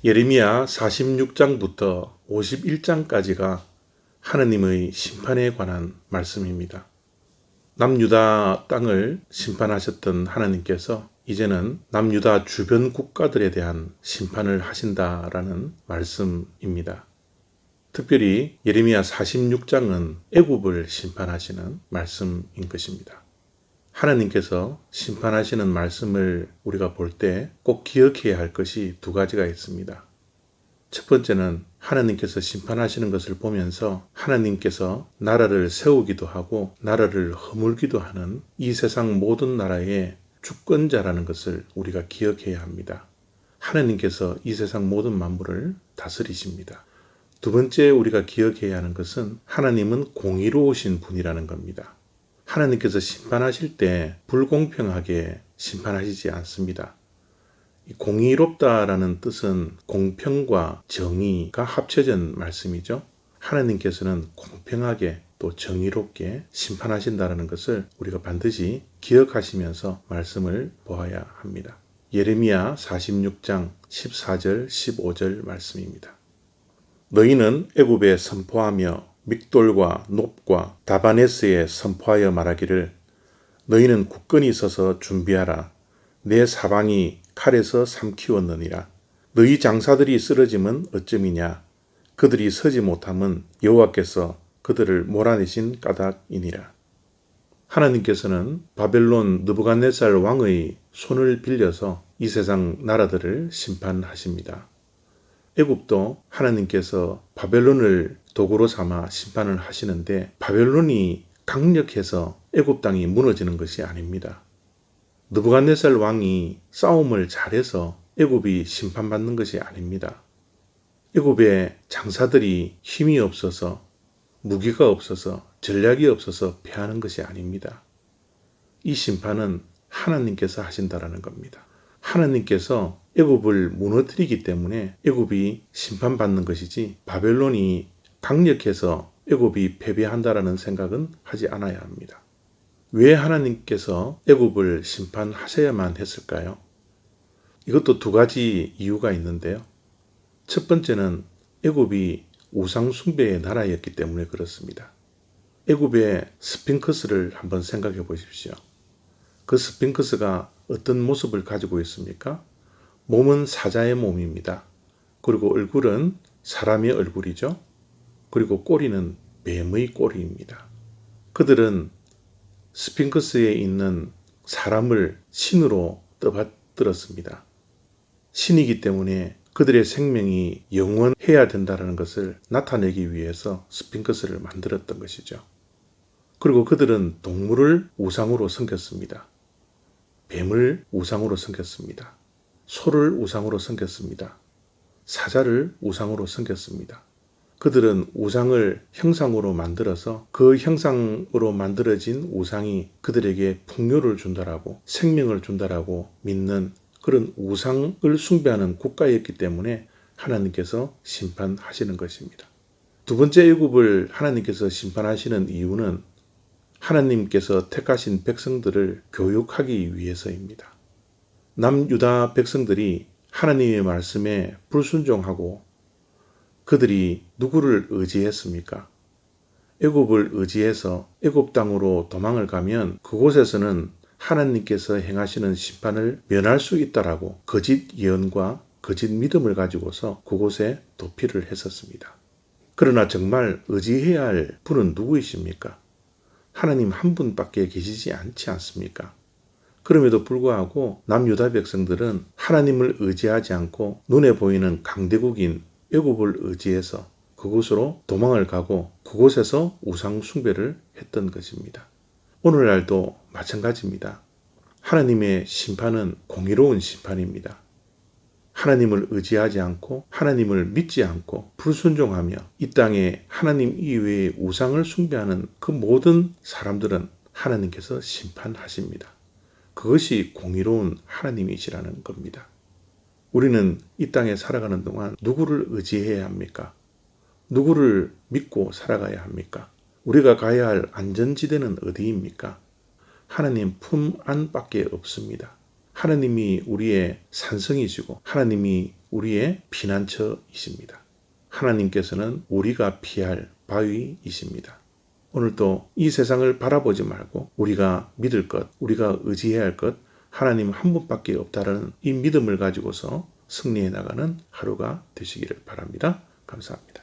예레미야 46장부터 51장까지가 하느님의 심판에 관한 말씀입니다. 남유다 땅을 심판하셨던 하나님께서 이제는 남유다 주변 국가들에 대한 심판을 하신다라는 말씀입니다. 특별히 예레미야 46장은 애굽을 심판하시는 말씀인 것입니다. 하나님께서 심판하시는 말씀을 우리가 볼 때 꼭 기억해야 할 것이 두 가지가 있습니다. 첫 번째는 하나님께서 심판하시는 것을 보면서 하나님께서 나라를 세우기도 하고 나라를 허물기도 하는 이 세상 모든 나라의 주권자라는 것을 우리가 기억해야 합니다. 하나님께서 이 세상 모든 만물을 다스리십니다. 두 번째 우리가 기억해야 하는 것은 하나님은 공의로우신 분이라는 겁니다. 하나님께서 심판하실 때 불공평하게 심판하시지 않습니다. 공의롭다라는 뜻은 공평과 정의가 합쳐진 말씀이죠. 하나님께서는 공평하게 또 정의롭게 심판하신다는 것을 우리가 반드시 기억하시면서 말씀을 보아야 합니다. 예레미야 46장 14절 15절 말씀입니다. 너희는 애굽에 선포하며 믹돌과 놉과 다바네스에 선포하여 말하기를 너희는 굳건히 서서 준비하라. 내 사방이 칼에서 삼키웠느니라. 너희 장사들이 쓰러짐은 어쩌미냐. 그들이 서지 못함은 여호와께서 그들을 몰아내신 까닭이니라. 하나님께서는 바벨론 느부갓네살 왕의 손을 빌려서 이 세상 나라들을 심판하십니다. 애굽도 하나님께서 바벨론을 도구로 삼아 심판을 하시는데 바벨론이 강력해서 애굽 땅이 무너지는 것이 아닙니다. 느부갓네살 왕이 싸움을 잘해서 애굽이 심판받는 것이 아닙니다. 애굽의 장사들이 힘이 없어서 무기가 없어서 전략이 없어서 패하는 것이 아닙니다. 이 심판은 하나님께서 하신다라는 겁니다. 하나님께서 애굽을 무너뜨리기 때문에 애굽이 심판받는 것이지 바벨론이 강력해서 애굽이 패배한다라는 생각은 하지 않아야 합니다. 왜 하나님께서 애굽을 심판하셔야만 했을까요? 이것도 두 가지 이유가 있는데요. 첫 번째는 애굽이 우상 숭배의 나라였기 때문에 그렇습니다. 애굽의 스핑크스를 한번 생각해 보십시오. 그 스핑크스가 어떤 모습을 가지고 있습니까? 몸은 사자의 몸입니다. 그리고 얼굴은 사람의 얼굴이죠. 그리고 꼬리는 뱀의 꼬리입니다. 그들은 스핑크스에 있는 사람을 신으로 떠받들었습니다. 신이기 때문에 그들의 생명이 영원해야 된다는 것을 나타내기 위해서 스핑크스를 만들었던 것이죠. 그리고 그들은 동물을 우상으로 섬겼습니다. 뱀을 우상으로 섬겼습니다. 소를 우상으로 섬겼습니다. 사자를 우상으로 섬겼습니다. 그들은 우상을 형상으로 만들어서 그 형상으로 만들어진 우상이 그들에게 풍요를 준다라고 생명을 준다라고 믿는 그런 우상을 숭배하는 국가였기 때문에 하나님께서 심판하시는 것입니다. 두 번째 애굽을 하나님께서 심판하시는 이유는 하나님께서 택하신 백성들을 교육하기 위해서입니다. 남유다 백성들이 하나님의 말씀에 불순종하고 그들이 누구를 의지했습니까? 애굽을 의지해서 애굽 땅으로 도망을 가면 그곳에서는 하나님께서 행하시는 심판을 면할 수 있다라고 거짓 예언과 거짓 믿음을 가지고서 그곳에 도피를 했었습니다. 그러나 정말 의지해야 할 분은 누구이십니까? 하나님 한 분밖에 계시지 않지 않습니까? 그럼에도 불구하고 남유다 백성들은 하나님을 의지하지 않고 눈에 보이는 강대국인 애굽을 의지해서 그곳으로 도망을 가고 그곳에서 우상 숭배를 했던 것입니다. 오늘날도 마찬가지입니다. 하나님의 심판은 공의로운 심판입니다. 하나님을 의지하지 않고 하나님을 믿지 않고 불순종하며 이 땅에 하나님 이외의 우상을 숭배하는 그 모든 사람들은 하나님께서 심판하십니다. 그것이 공의로운 하나님이시라는 겁니다. 우리는 이 땅에 살아가는 동안 누구를 의지해야 합니까? 누구를 믿고 살아가야 합니까? 우리가 가야 할 안전지대는 어디입니까? 하나님 품 안밖에 없습니다. 하나님이 우리의 산성이시고 하나님이 우리의 피난처이십니다. 하나님께서는 우리가 피할 바위이십니다. 오늘도 이 세상을 바라보지 말고 우리가 믿을 것, 우리가 의지해야 할 것, 하나님 한 분밖에 없다는 이 믿음을 가지고서 승리해 나가는 하루가 되시기를 바랍니다. 감사합니다.